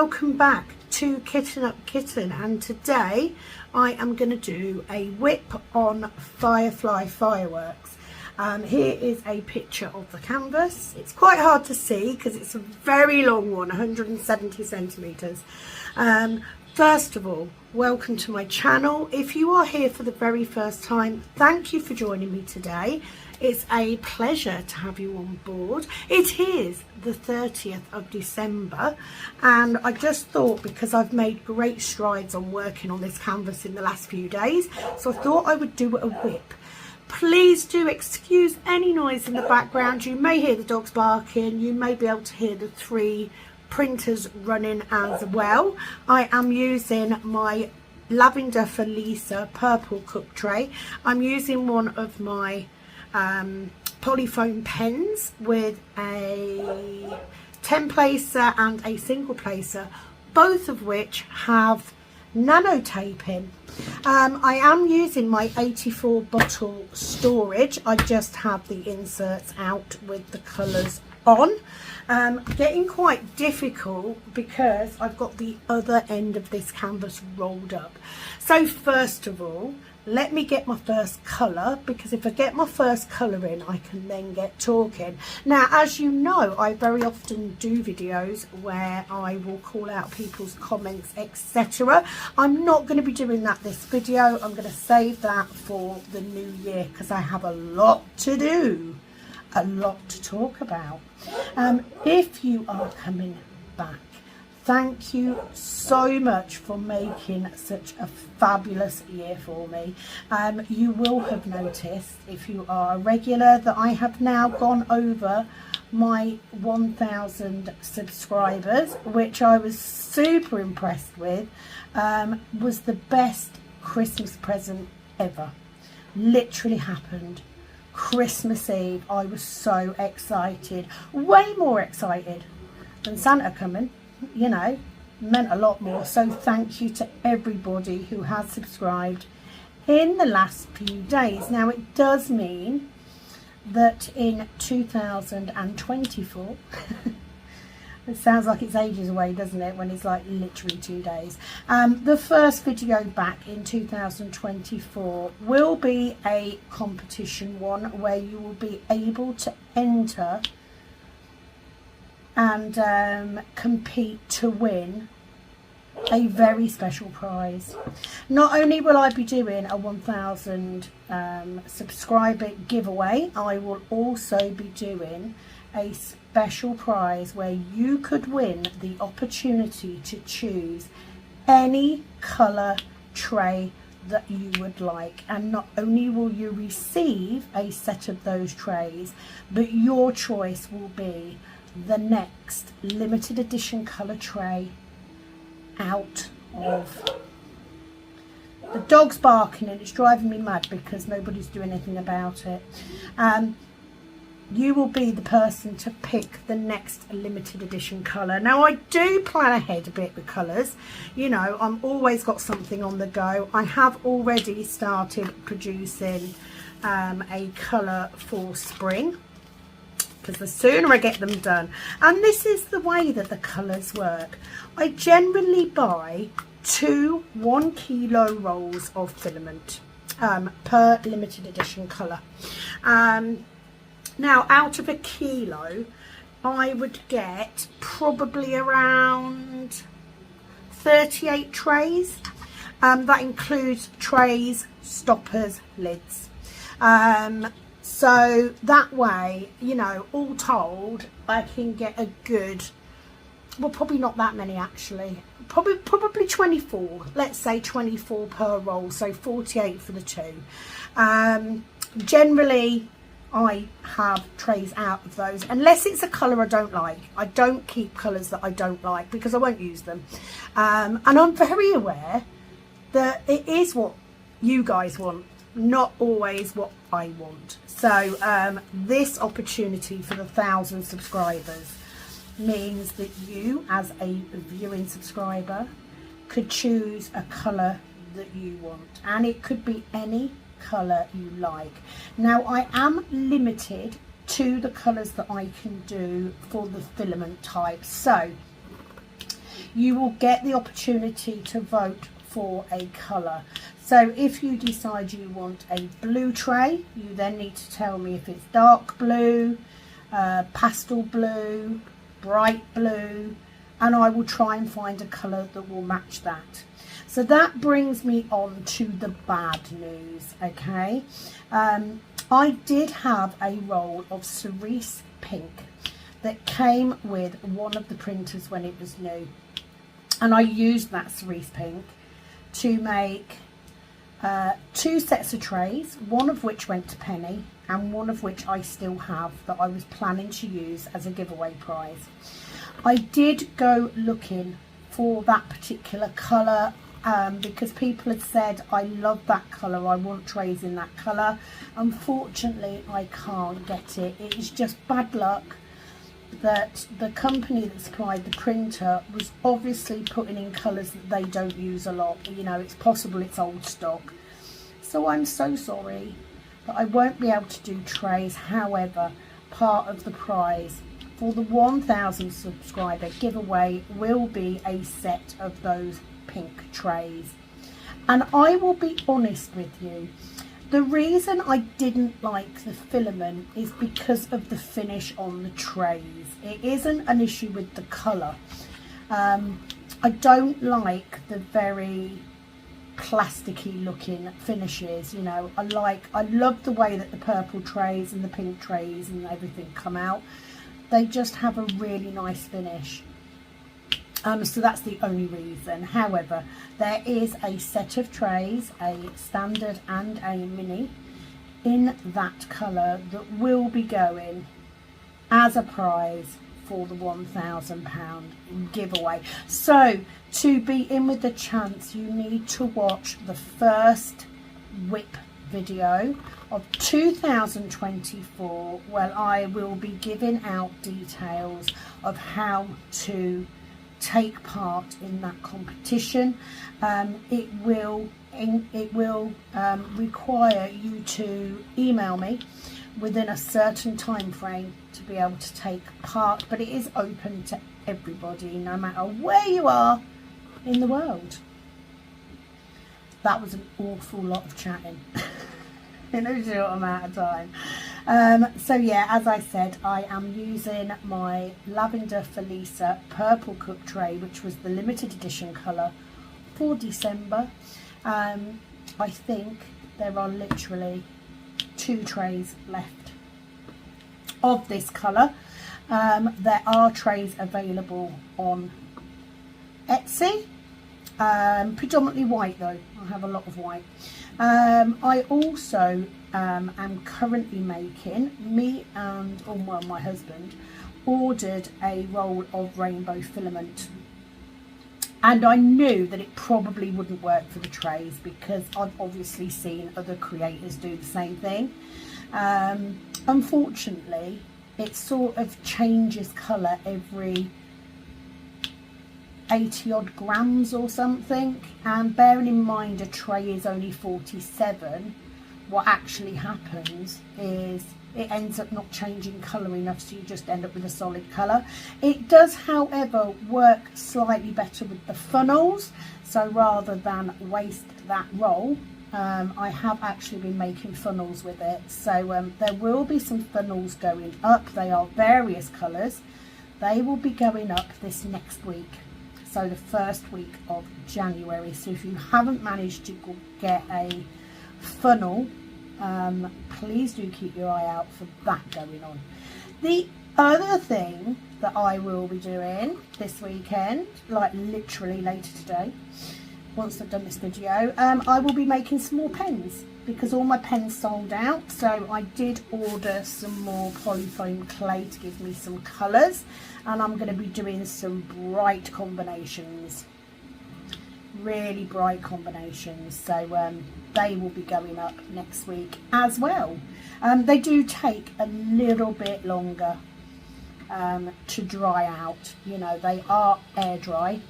welcome back to Kitten Up Kitten, and today I am going to do a whip on Firefly Fireworks. Here is a picture of the canvas. It's quite hard to see because it's a very long one, 170 centimetres. First of all, welcome to my channel. If you are here for the very first time, thank you for joining me today. It's a pleasure to have you on board. It is the 30th of December, and I just thought, because I've made great strides on working on this canvas in the last few days, so I thought I would do a whip. Please do excuse any noise in the background. You may hear the dogs barking, you may be able to hear the 3 printers running as well. I am using my Lavender for Lisa purple cook tray. I'm using one of my polyfoam pens with a 10 placer and a single placer, both of which have nano tape in. I am using my 84 bottle storage. I just have the inserts out with the colours on. Getting quite difficult because I've got the other end of this canvas rolled up. So first of all, let me get my first colour, because if I get my first colour in, I can then get talking. Now, as you know, I very often do videos where I will call out people's comments, etc. I'm not going to be doing that this video. I'm going to save that for the new year because I have a lot to do, a lot to talk about. If you are coming back, thank you so much for making such a fabulous year for me. You will have noticed, if you are a regular, that I have now gone over my 1,000 subscribers, which I was super impressed with. Was the best Christmas present ever. Literally happened Christmas Eve. I was so excited, way more excited than Santa coming. You know, meant a lot more. So thank you to everybody who has subscribed in the last few days. Now, it does mean that in 2024 it sounds like it's ages away, doesn't it, when it's like literally 2 days. The first video back in 2024 will be a competition one where you will be able to enter and compete to win a very special prize. Not only will I be doing a 1,000 subscriber giveaway, I will also be doing a special prize where you could win the opportunity to choose any colour tray that you would like. And not only will you receive a set of those trays, but your choice will be the next limited edition colour tray out of. The dog's barking and it's driving me mad because nobody's doing anything about it. You will be the person to pick the next limited edition colour. Now, I do plan ahead a bit with colours. You know, I'm always got something on the go. I have already started producing a colour for spring, because the sooner I get them done. And this is the way that the colours work. I generally buy 2 1 kilo rolls of filament per limited edition colour. Now, out of a kilo, I would get probably around 38 trays. That includes trays, stoppers, lids. So that way, you know, all told, I can get a good, well, probably not that many actually, probably 24, let's say 24 per roll, so 48 for the 2. Generally, I have trays out of those, unless it's a colour I don't like. I don't keep colours that I don't like because I won't use them. And I'm very aware that it is what you guys want, not always what I want. So this opportunity for the 1,000 subscribers means that you, as a viewing subscriber, could choose a colour that you want, and it could be any colour you like. Now, I am limited to the colours that I can do for the filament type, so you will get the opportunity to vote for a colour. So if you decide you want a blue tray, you then need to tell me if it's dark blue, pastel blue, bright blue, and I will try and find a colour that will match that. So that brings me on to the bad news, okay? I did have a roll of cerise pink that came with one of the printers when it was new. And I used that cerise pink to make 2 sets of trays, one of which went to Penni and one of which I still have that I was planning to use as a giveaway prize. I did go looking for that particular colour because people had said, I love that colour, I want trays in that colour. Unfortunately, I can't get it. It is just bad luck that the company that supplied the printer was obviously putting in colours that they don't use a lot. You know, it's possible it's old stock. So I'm so sorry, but I won't be able to do trays. However, part of the prize for the 1000 subscriber giveaway will be a set of those pink trays. And I will be honest with you, the reason I didn't like the filament is because of the finish on the trays. It isn't an issue with the colour. I don't like the very plasticky looking finishes, you know. I love the way that the purple trays and the pink trays and everything come out. They just have a really nice finish. So that's the only reason. However, there is a set of trays, a standard and a mini, in that colour that will be going as a prize for the £1,000 giveaway. So to be in with the chance, you need to watch the first whip video of 2024, where I will be giving out details of how to take part in that competition. It will require you to email me within a certain time frame to be able to take part, but it is open to everybody, no matter where you are in the world. That was an awful lot of chatting in a short amount of time. So yeah, as I said, I am using my Lavender Felisa purple cook tray, which was the limited edition colour for December. I think there are literally 2 trays left of this colour. There are trays available on Etsy, predominantly white though. I have a lot of white. I also am currently making, my husband ordered a roll of rainbow filament, and I knew that it probably wouldn't work for the trays because I've obviously seen other creators do the same thing. Unfortunately, it sort of changes colour every 80 odd grams or something, and bearing in mind a tray is only 47, what actually happens is it ends up not changing colour enough, so you just end up with a solid colour. It does, however, work slightly better with the funnels, so rather than waste that roll, I have actually been making funnels with it. So there will be some funnels going up. They are various colours. They will be going up this next week, so the first week of January. So if you haven't managed to get a funnel, please do keep your eye out for that going on. The other thing that I will be doing this weekend, like literally later today, once I've done this video, I will be making some more pens because all my pens sold out. So I did order some more polyfoam clay to give me some colours, and I'm going to be doing some bright combinations, really bright combinations. So they will be going up next week as well. They do take a little bit longer to dry out. You know, they are air dry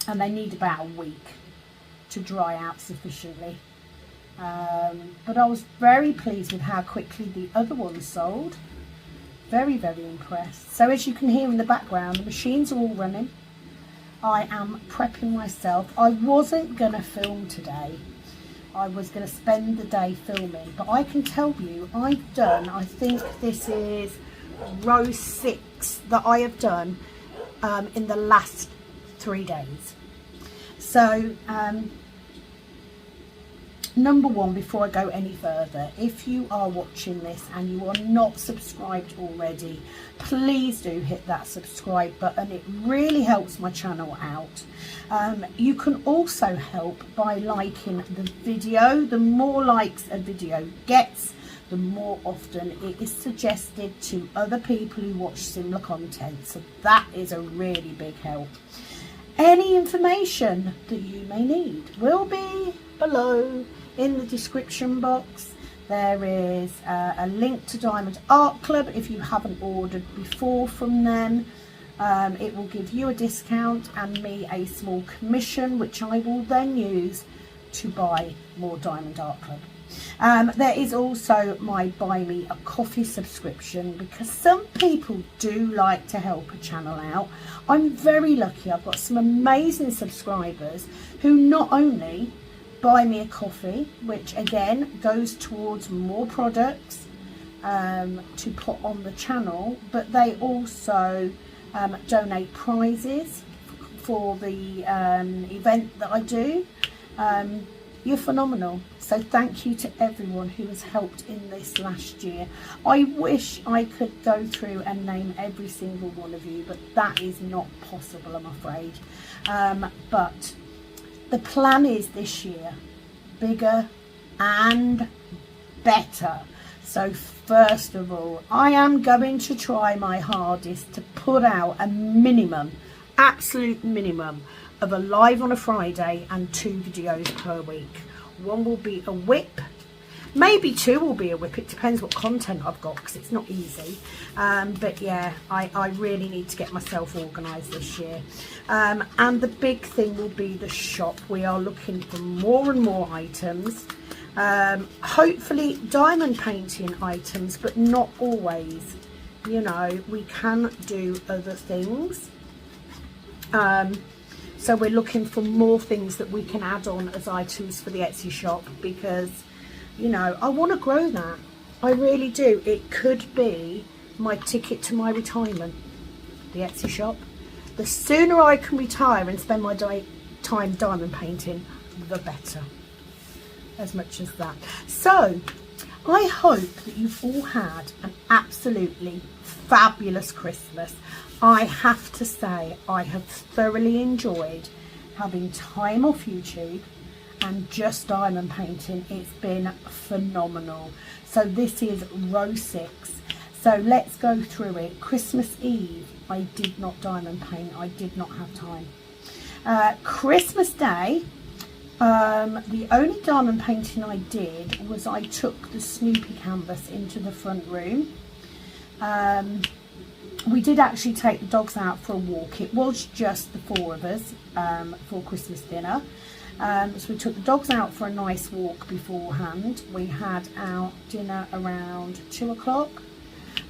and they need about a week to dry out sufficiently. But I was very pleased with how quickly the other ones sold. Very, very impressed. So as you can hear in the background, the machines are all running. I am prepping myself. I wasn't going to film today. I was going to spend the day filming, but I can tell you I've done, I think this is row 6 that I have done in the last 3 days. So number one, before I go any further, if you are watching this and you are not subscribed already, please do hit that subscribe button. It really helps my channel out. You can also help by liking the video. The more likes a video gets, the more often it is suggested to other people who watch similar content. So that is a really big help. Any information that you may need will be below in the description box. There is a link to Diamond Art Club. If you haven't ordered before from them, it will give you a discount and me a small commission, which I will then use to buy more Diamond Art Club. There is also my Buy Me a Coffee subscription, because some people do like to help a channel out. I'm very lucky. I've got some amazing subscribers who not only buy me a coffee, which again goes towards more products to put on the channel, but they also donate prizes for the event that I do. You're phenomenal. So thank you to everyone who has helped in this last year. I wish I could go through and name every single one of you, but that is not possible, I'm afraid. But the plan is this year bigger and better. So first of all, I am going to try my hardest to put out a minimum, absolute minimum, of a live on a Friday and 2 videos per week. One will be a whip, maybe 2 will be a whip. It depends what content I've got, because it's not easy. But yeah, I really need to get myself organised this year. And the big thing will be the shop. We are looking for more and more items. Hopefully diamond painting items, but not always. You know, we can do other things. So we're looking for more things that we can add on as items for the Etsy shop, because, you know, I want to grow that. I really do. It could be my ticket to my retirement, the Etsy shop. The sooner I can retire and spend my time diamond painting, the better. As much as that. So I hope that you've all had an absolutely fabulous Christmas. I have to say, I have thoroughly enjoyed having time off YouTube and just diamond painting. It's been phenomenal. So this is row 6. So let's go through it. Christmas Eve, I did not diamond paint. I did not have time. Christmas Day, the only diamond painting I did was I took the Snoopy canvas into the front room. We did actually take the dogs out for a walk. It was just the 4 of us for Christmas dinner. So we took the dogs out for a nice walk beforehand. We had our dinner around 2 o'clock.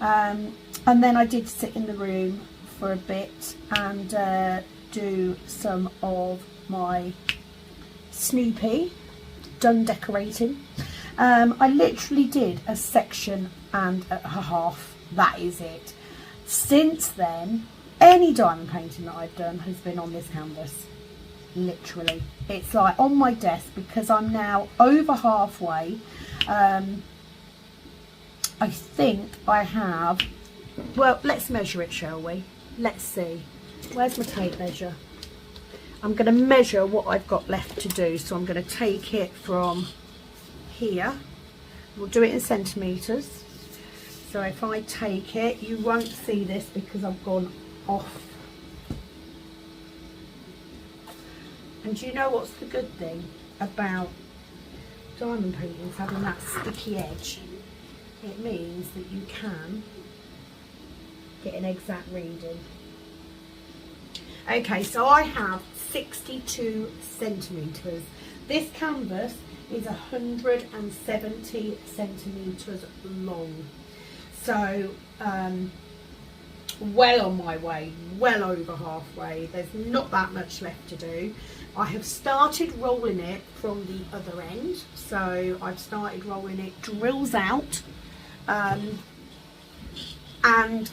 And then I did sit in the room for a bit and do some of my Snoopy done decorating. I literally did a section and a half. That is it. Since then, any diamond painting that I've done has been on this canvas. Literally, it's like on my desk, because I'm now over halfway. I think I have, well, let's measure it, shall we? Let's see. Where's my tape measure? I'm going to measure what I've got left to do. So I'm going to take it from here. We'll do it in centimetres. So if I take it, you won't see this because I've gone off. And do you know what's the good thing about diamond paintings having that sticky edge? It means that you can get an exact reading. Okay, so I have 62 centimetres. This canvas is 170 centimetres long. So well on my way, well over halfway. There's not that much left to do. I have started rolling it from the other end, so I've started rolling it drills out, and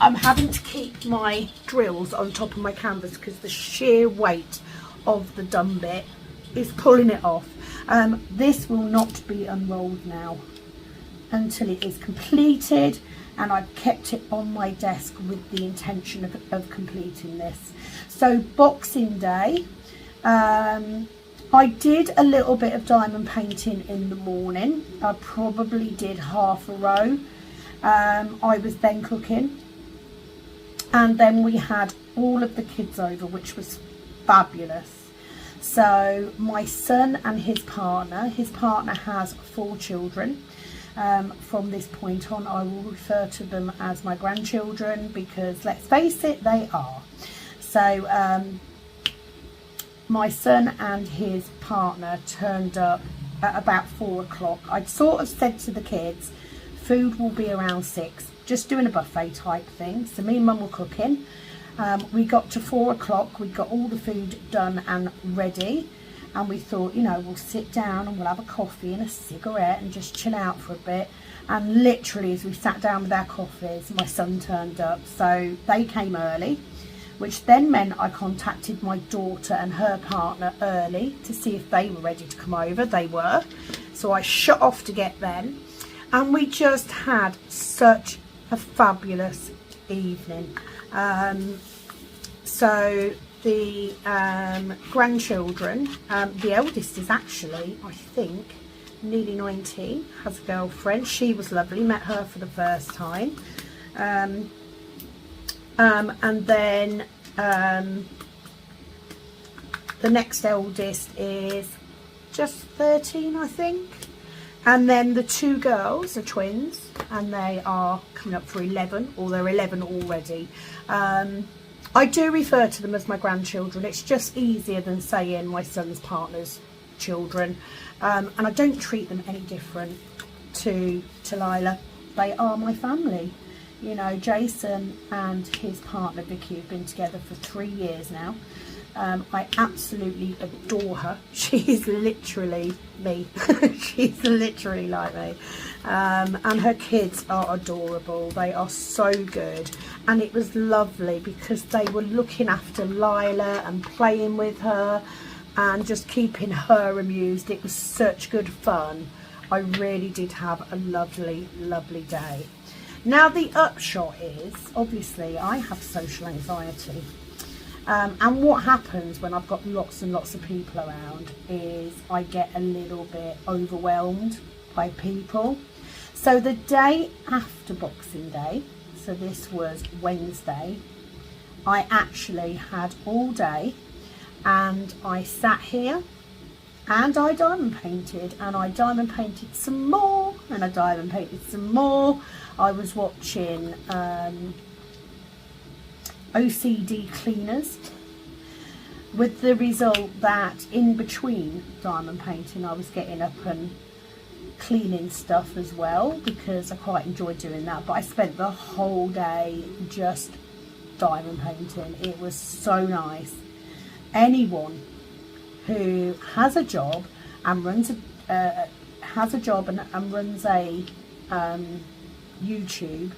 I'm having to keep my drills on top of my canvas because the sheer weight of the done bit is pulling it off. This will not be unrolled now until it is completed, and I've kept it on my desk with the intention of completing this. So Boxing Day, I did a little bit of diamond painting in the morning. I probably did half a row. I was then cooking, and then we had all of the kids over, which was fabulous. So my son and his partner has 4 children. From this point on, I will refer to them as my grandchildren because, let's face it, they are. So my son and his partner turned up at about 4 o'clock. I'd sort of said to the kids, food will be around 6, just doing a buffet type thing. So me and Mum were cooking. We got to 4 o'clock, we got all the food done and ready, and we thought, you know, we'll sit down and we'll have a coffee and a cigarette and just chill out for a bit. And literally as we sat down with our coffees, my son turned up. So they came early, which then meant I contacted my daughter and her partner early to see if they were ready to come over. They were. So I shut off to get them, and we just had such a fabulous evening. So the grandchildren, the eldest is actually, I think, nearly 19, has a girlfriend. She was lovely, met her for the first time. And then the next eldest is just 13, I think. And then the 2 girls are twins, and they are coming up for 11, or they're 11 already. I do refer to them as my grandchildren. It's just easier than saying my son's partner's children. And I don't treat them any different to Lila. They are my family. You know, Jason and his partner Vicky have been together for 3 years now. I absolutely adore her. She's literally me. She's literally like me. And her kids are adorable. They are so good. And it was lovely because they were looking after Lila and playing with her and just keeping her amused. It was such good fun. I really did have a lovely, lovely day. Now the upshot is, obviously, I have social anxiety. And what happens when I've got lots and lots of people around is I get a little bit overwhelmed by people. So the day after Boxing Day, so this was Wednesday, I actually had all day, and I sat here and I diamond painted, and I diamond painted some more, and I diamond painted some more. I was watching OCD cleaners, with the result that in between diamond painting I was getting up and cleaning stuff as well, because I quite enjoy doing that. But I spent the whole day just diamond painting. It was so nice. Anyone who has a job and runs a runs a YouTube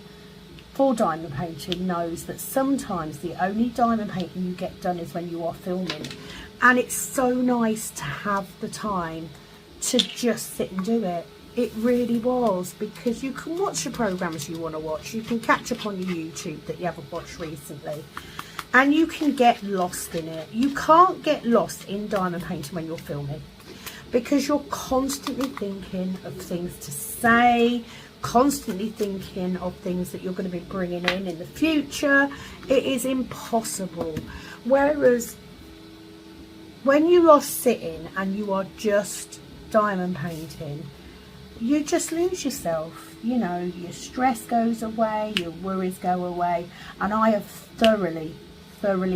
for diamond painting knows that sometimes the only diamond painting you get done is when you are filming, and it's so nice to have the time to just sit and do it. It really was, because you can watch the programs you want to watch, you can catch up on your YouTube that you haven't watched recently, and you can get lost in it. You can't get lost in diamond painting when you're filming, because you're constantly thinking of things to say, constantly thinking of things that you're going to be bringing in the future. It is impossible. Whereas when you are sitting and you are just diamond painting, you just lose yourself. You know, your stress goes away, your worries go away, and I have thoroughly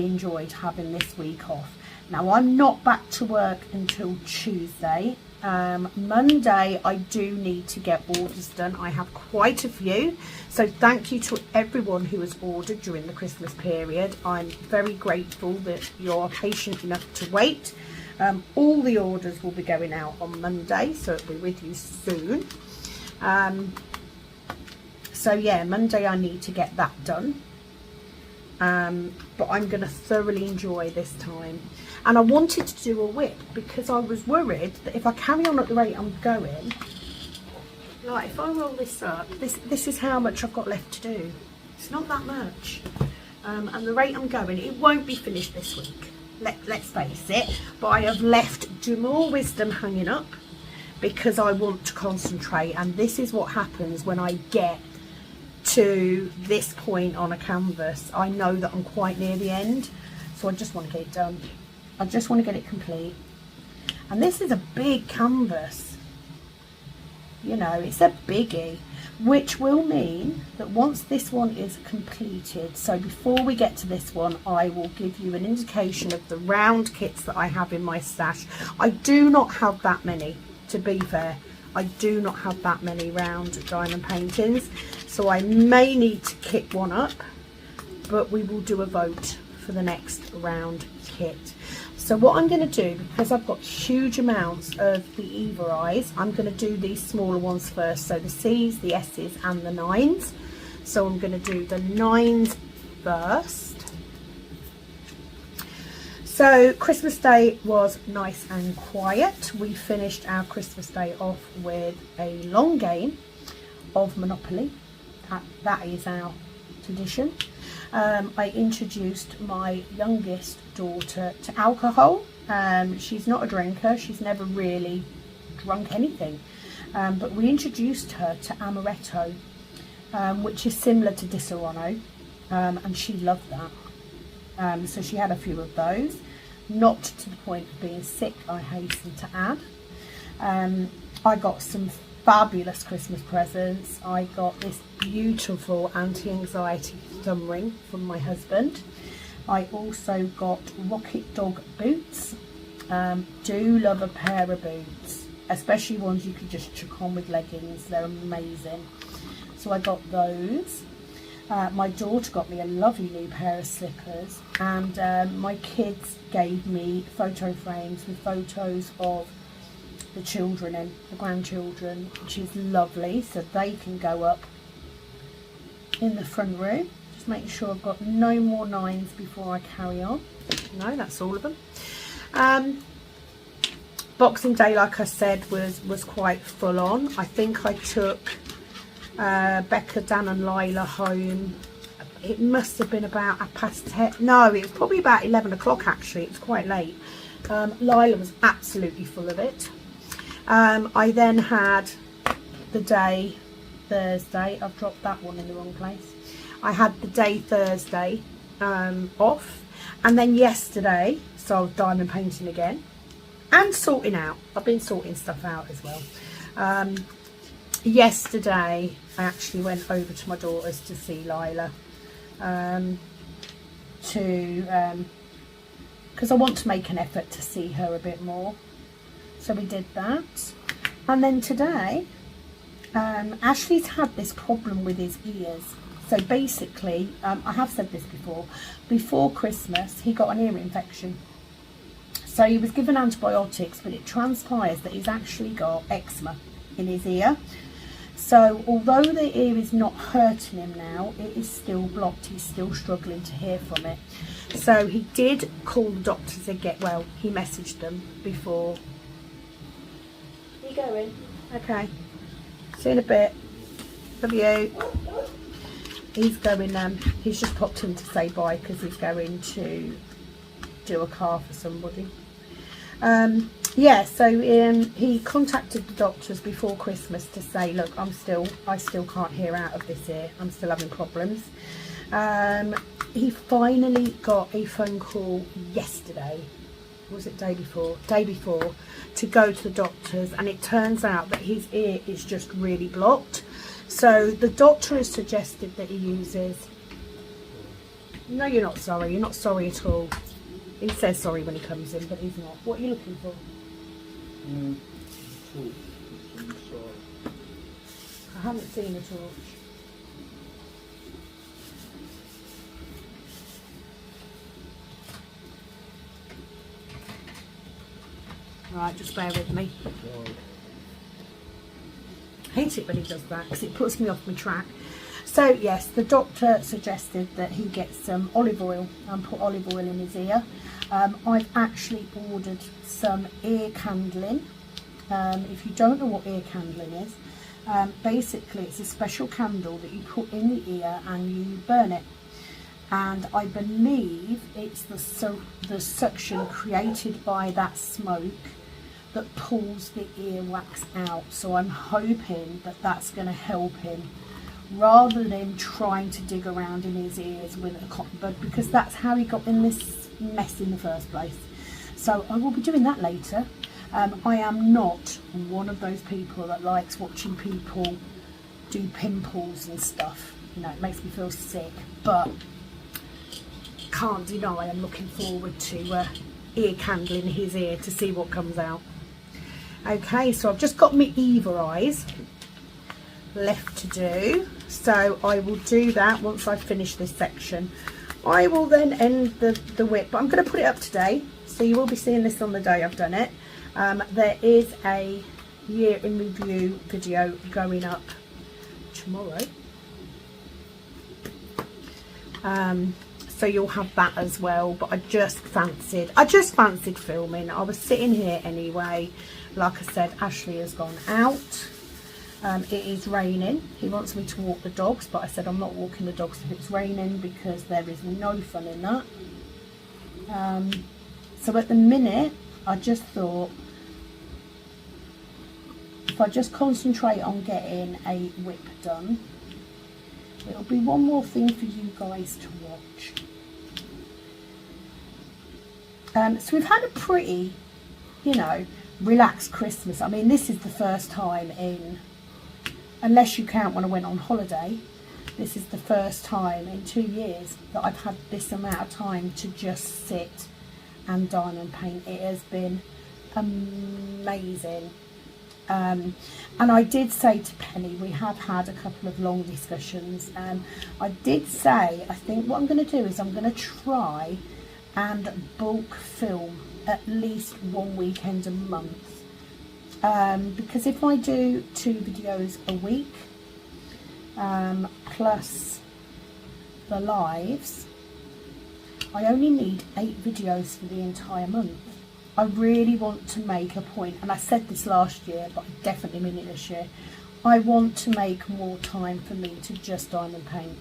enjoyed having this week off. Now I'm not back to work until Tuesday, Monday I do need to get orders done. I have quite a few, so thank you to everyone who has ordered during the Christmas period. I'm very grateful that you're patient enough to wait. All the orders will be going out on Monday, so it'll be with you soon. So yeah, Monday I need to get that done. But I'm going to thoroughly enjoy this time. And I wanted to do a whip because I was worried that if I carry on at the rate I'm going, like if I roll this up, this is how much I've got left to do. It's not that much. And the rate I'm going, it won't be finished this week. Let's face it. But I have left Do More Wisdom hanging up because I want to concentrate. And this is what happens when I get to this point on a canvas. I know that I'm quite near the end, so I just want to get it done. I just want to get it complete. And this is a big canvas, you know, it's a biggie, which will mean that once this one is completed, so before we get to this one, I will give you an indication of the round kits that I have in my stash. I do not have that many, to be fair. I do not have that many round diamond paintings, so I may need to kit one up, but we will do a vote for the next round kit. So what I'm going to do, because I've got huge amounts of the Eva eyes, I'm going to do these smaller ones first, so the C's, the S's and the 9s. So I'm going to do the 9s first. So Christmas Day was nice and quiet. We finished our Christmas Day off with a long game of Monopoly. That is our tradition. I introduced my youngest daughter to alcohol. She's not a drinker, she's never really drunk anything, but we introduced her to amaretto, which is similar to Di Serono, and she loved that. So she had a few of those, not to the point of being sick, I hasten to add. I got some fabulous Christmas presents. I got this beautiful anti-anxiety thumb ring from my husband. I also got Rocket Dog boots. Do love a pair of boots, especially ones you can just chuck on with leggings. They're amazing. So I got those. My daughter got me a lovely new pair of slippers, and my kids gave me photo frames with photos of the children and the grandchildren, which is lovely, so they can go up in the front room. Just make sure I've got no more 9s before I carry on. No, that's all of them. Boxing Day, like I said, was quite full on. I think I took Becca, Dan and Lila home. It must have been about 10:30. No, it was probably about 11 o'clock actually. It was quite late. Lila was absolutely full of it. I then had the day Thursday. I've dropped that one in the wrong place. I had the day Thursday off, and then yesterday, so I was diamond painting again and sorting out. I've been sorting stuff out as well. Yesterday I actually went over to my daughter's to see Lila, because I want to make an effort to see her a bit more. So we did that. And then today, Ashley's had this problem with his ears. So basically, I have said this before Christmas, he got an ear infection. So he was given antibiotics, but it transpires that he's actually got eczema in his ear. So although the ear is not hurting him now, it is still blocked. He's still struggling to hear from it. So he did call the doctors again. Well, he messaged them before. You going? Okay. See you in a bit. Love you. He's going. He's just popped in to say bye because he's going to do a car for somebody. Yeah. So he contacted the doctors before Christmas to say, look, I still can't hear out of this ear. I'm still having problems. He finally got a phone call yesterday. Was it day before, to go to the doctors, and it turns out that his ear is just really blocked. So the doctor has suggested that he uses, no, you're not sorry at all. He says sorry when he comes in, but he's not. What are you looking for? I haven't seen a torch. Right, just bear with me. I hate it when he does that because it puts me off my track. So yes, the doctor suggested that he get some olive oil and put olive oil in his ear. I've actually ordered some ear candling. If you don't know what ear candling is, basically it's a special candle that you put in the ear and you burn it. And I believe it's the suction created by that smoke that pulls the earwax out. So I'm hoping that that's going to help him, rather than him trying to dig around in his ears with a cotton bud, because that's how he got in this mess in the first place. So I will be doing that later. I am not one of those people that likes watching people do pimples and stuff. You know, it makes me feel sick, but can't deny I'm looking forward to ear candling his ear to see what comes out. Okay, so I've just got my either eyes left to do, so I will do that once I finish this section. I will then end the whip, but I'm going to put it up today, so you will be seeing this on the day I've done it. There is a year in review video going up tomorrow, so you'll have that as well. But I just fancied filming. I was sitting here anyway. Like I said, Ashley has gone out. It is raining. He wants me to walk the dogs, but I said I'm not walking the dogs if it's raining, because there is no fun in that. So at the minute, I just thought, if I just concentrate on getting a whip done, it'll be one more thing for you guys to watch. So we've had a pretty, you know, relaxed Christmas. I mean, this is the first time in, unless you count when I went on holiday, this is the first time in 2 years that I've had this amount of time to just sit and diamond paint. It has been amazing. And I did say to Penny, we have had a couple of long discussions, I did say, I think what I'm going to do is I'm going to try and bulk film at least one weekend a month, because if I do 2 videos a week plus the lives, I only need 8 videos for the entire month. I really want to make a point, and I said this last year, but I definitely mean it this year. I want to make more time for me to just diamond paint,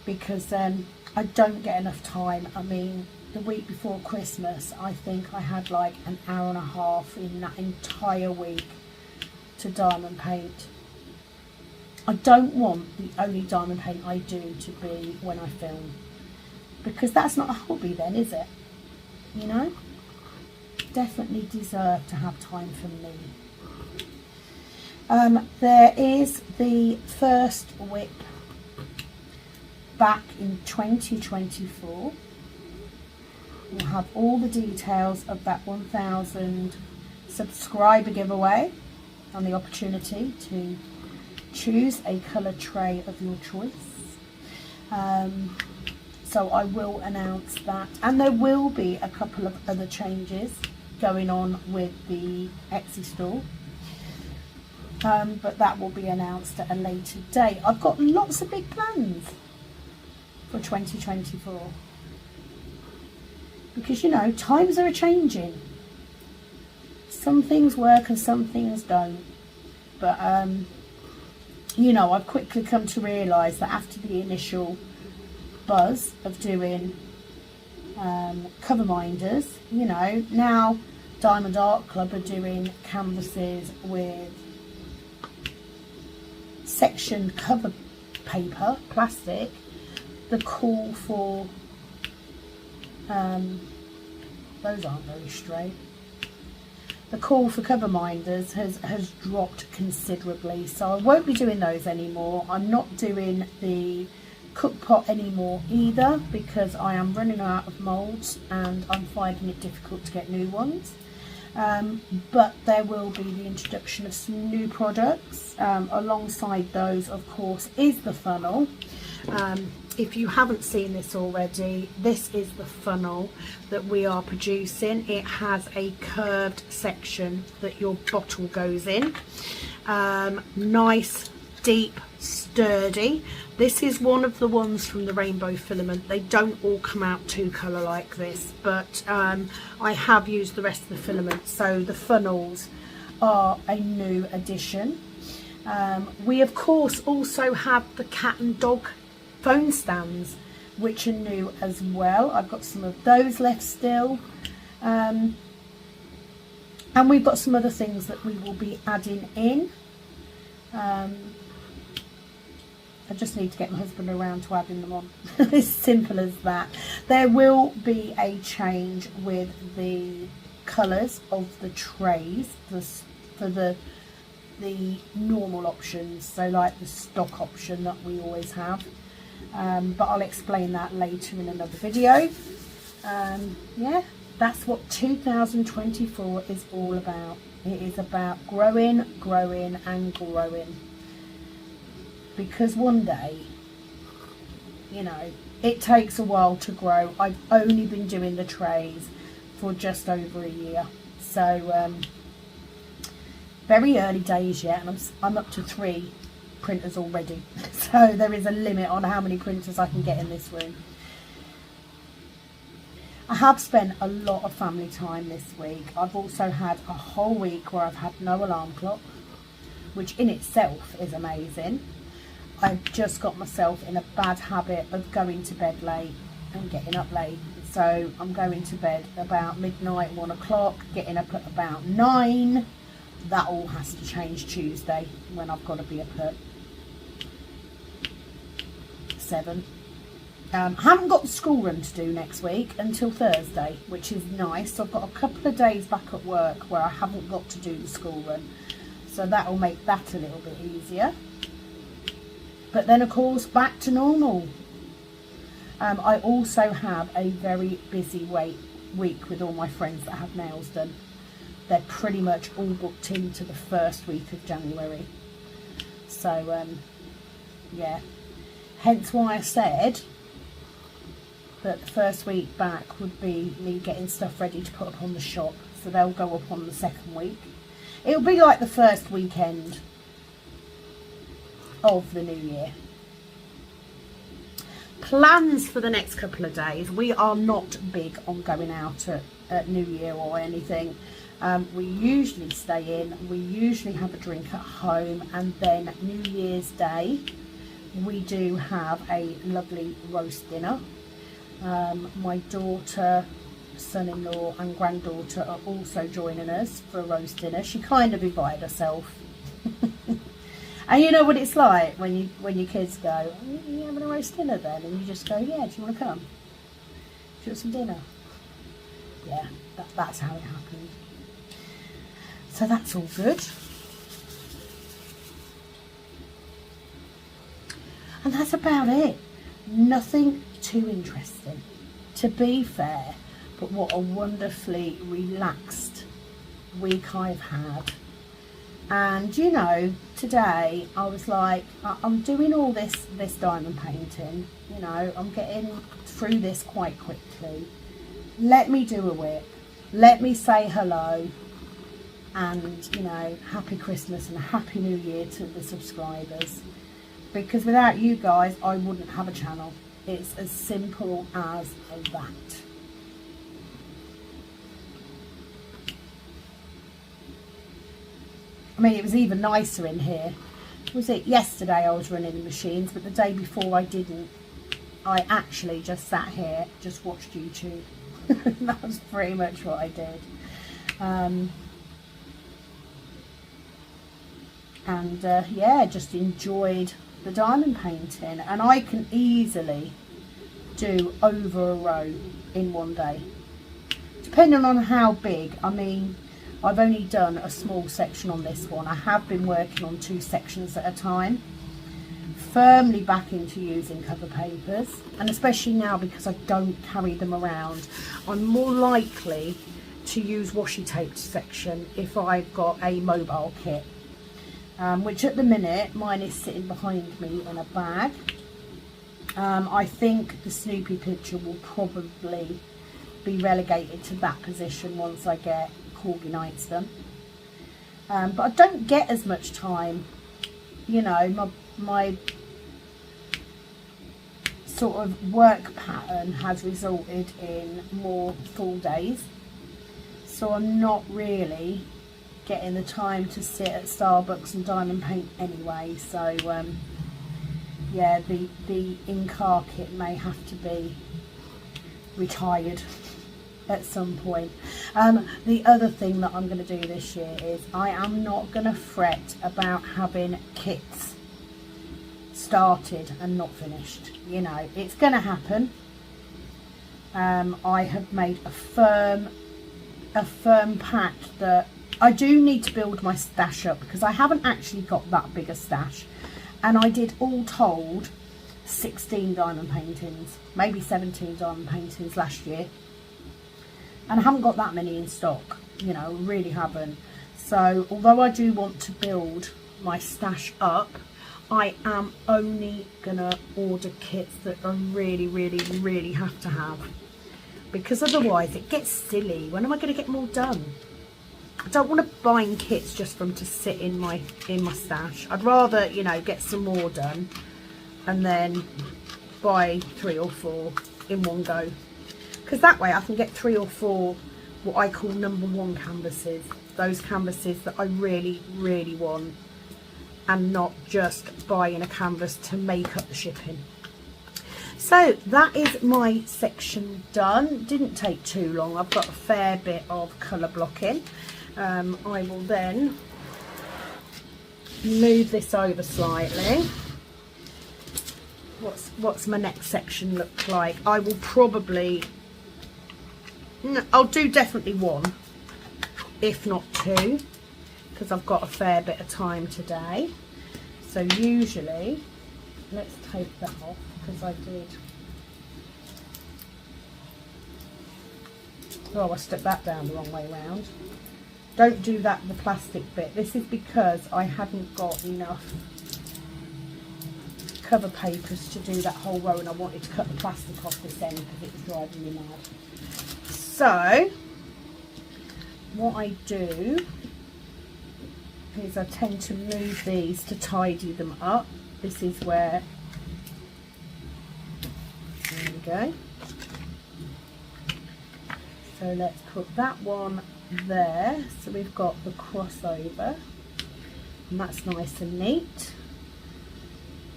because I don't get enough time. I mean, the week before Christmas, I think I had like an hour and a half in that entire week to diamond paint. I don't want the only diamond paint I do to be when I film, because that's not a hobby then, is it? You know? Definitely deserve to have time for me. There is the first whip back in 2024. We'll have all the details of that 1,000 subscriber giveaway and the opportunity to choose a colour tray of your choice. So I will announce that, and there will be a couple of other changes going on with the Etsy store, but that will be announced at a later date. I've got lots of big plans for 2024, because you know, times are changing. Some things work and some things don't, but you know, I've quickly come to realise that after the initial buzz of doing cover minders, you know, now Diamond Art Club are doing canvases with sectioned cover paper, plastic. The call for those aren't very straight. The call for cover minders has dropped considerably, so I won't be doing those anymore. I'm not doing the cook pot anymore either, because I am running out of moulds and I'm finding it difficult to get new ones. but there will be the introduction of some new products. Alongside those, of course, is the funnel. If you haven't seen this already, this is the funnel that we are producing. It has a curved section that your bottle goes in. Nice, deep, sturdy. This is one of the ones from the rainbow filament. They don't all come out two colour like this, but I have used the rest of the filament, so the funnels are a new addition. We of course also have the cat and dog phone stands, which are new as well. I've got some of those left still, and we've got some other things that we will be adding in. I just need to get my husband around to adding them on. It's simple as that. There will be a change with the colours of the trays for the normal options, so like the stock option that we always have. But I'll explain that later in another video. Yeah, that's what 2024 is all about. It is about growing, growing and growing. Because one day, you know, it takes a while to grow. I've only been doing the trays for just over a year. So, very early days yet, and I'm up to 3 printers already. So there is a limit on how many printers I can get in this room. I have spent a lot of family time this week. I've also had a whole week where I've had no alarm clock, which in itself is amazing. I've just got myself in a bad habit of going to bed late and getting up late. So I'm going to bed about midnight, 1 o'clock, getting up at about 9. That all has to change Tuesday when I've got to be up at 7. I haven't got the school run to do next week until Thursday, which is nice. So I've got a couple of days back at work where I haven't got to do the school run. So that will make that a little bit easier. But then, of course, back to normal. I also have a very busy week with all my friends that have nails done. They're pretty much all booked into the first week of January. So, yeah. Hence why I said that the first week back would be me getting stuff ready to put up on the shop. So they'll go up on the second week. It'll be like the first weekend of the new year. Plans for the next couple of days. We are not big on going out at New Year or anything. We usually stay in, we usually have a drink at home, and then New Year's Day we do have a lovely roast dinner. My daughter, son-in-law and granddaughter are also joining us for a roast dinner. She kind of invited herself. And you know what it's like when your kids go, "Are you having a roast dinner then?" And you just go, "Yeah, do you want to come? Do you want some dinner?" Yeah, that's how it happened. So that's all good. And that's about it. Nothing too interesting, to be fair, but what a wonderfully relaxed week I've had. And you know, today I was like, I'm doing all this diamond painting, you know, I'm getting through this quite quickly. Let me do a whip, let me say hello, and you know, happy Christmas and happy New Year to the subscribers, because without you guys I wouldn't have a channel. It's as simple as that. I mean, it was even nicer in here. Was it yesterday I was running the machines, but the day before I didn't. I actually just sat here, just watched YouTube. That was pretty much what I did. Yeah, just enjoyed the diamond painting. And I can easily do over a row in one day. Depending on how big. I mean, I've only done a small section on this one. I have been working on 2 sections at a time. Firmly back into using cover papers, and especially now because I don't carry them around, I'm more likely to use washi tape section if I've got a mobile kit, which at the minute mine is sitting behind me in a bag. I think the Snoopy picture will probably be relegated to that position once I get Corgi Nights done. But I don't get as much time, you know, my sort of work pattern has resulted in more full days, so I'm not really getting the time to sit at Starbucks and diamond paint anyway. So yeah, the in-car kit may have to be retired at some point. The other thing that I'm going to do this year is I am not going to fret about having kits started and not finished. You know, it's going to happen. I have made a firm pact that I do need to build my stash up, because I haven't actually got that big a stash, and I did all told 16 diamond paintings, maybe 17 diamond paintings last year, and I haven't got that many in stock, you know, really haven't. So although I do want to build my stash up, I am only gonna order kits that I really have to have, because otherwise it gets silly. When am I going to get them all done? I don't want to buy kits just for them to sit in my stash. I'd rather, you know, get some more done and then buy 3 or 4 in one go, because that way I can get 3 or 4 what I call #1 canvases, those canvases that I really want, and not just buying a canvas to make up the shipping. So that is my section done. Didn't take too long. I've got a fair bit of colour blocking. I will then move this over slightly. What's my next section look like? I will probably, I'll do definitely 1, if not 2, because I've got a fair bit of time today. So usually, let's take that off, because I did, oh, I stuck that down the wrong way round. Don't do that with the plastic bit. This is because I hadn't got enough cover papers to do that whole row, and I wanted to cut the plastic off this end because it was driving me mad. So what I do is I tend to move these to tidy them up. This is where, there we go. So let's put that one there, so we've got the crossover, and that's nice and neat.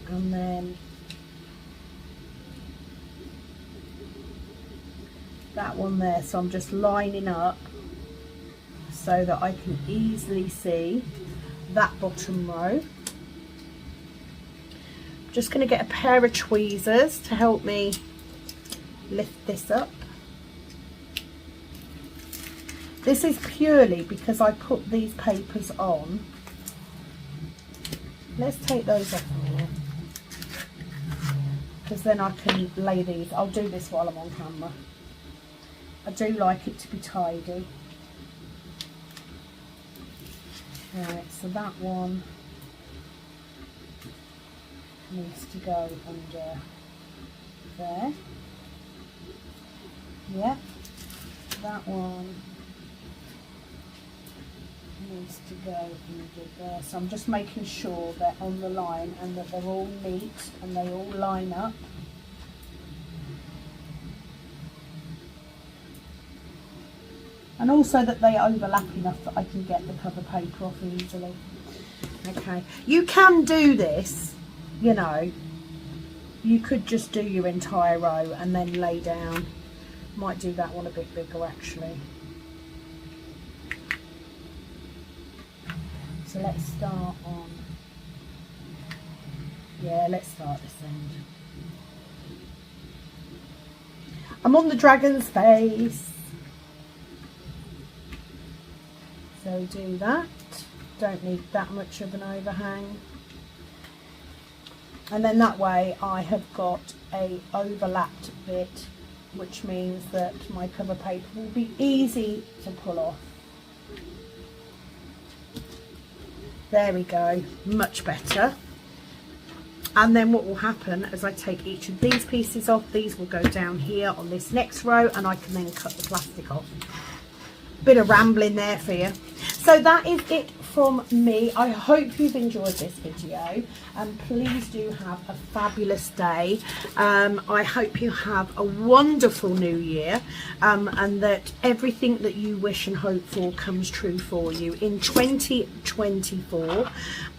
And then that one there, so I'm just lining up so that I can easily see that bottom row. Just going to get a pair of tweezers to help me lift this up. This is purely because I put these papers on. Let's take those off a minute, because then I can lay these. I'll do this while I'm on camera. I do like it to be tidy. Right, so that one needs to go under there. Yep, that one needs to go under there. So I'm just making sure they're on the line and that they're all neat and they all line up. And also that they overlap enough that I can get the cover paper off easily. Okay, you can do this, you know, you could just do your entire row and then lay down. Might do that one a bit bigger actually. So let's start on, yeah, let's start this end. I'm on the dragon's face. So do that. Don't need that much of an overhang. And then that way I have got a overlapped bit which means that my cover paper will be easy to pull off. There we go, much better. And then what will happen as I take each of these pieces off, these will go down here on this next row, and I can then cut the plastic off. Bit of rambling there for you. So that is it from me. I hope you've enjoyed this video, and please do have a fabulous day. I hope you have a wonderful new year, and that everything that you wish and hope for comes true for you in 2024.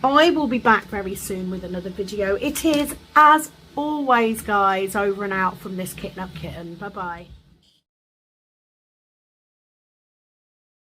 I will be back very soon with another video. It is, as always, guys, over and out from this Kitten Up Kitten. Bye bye.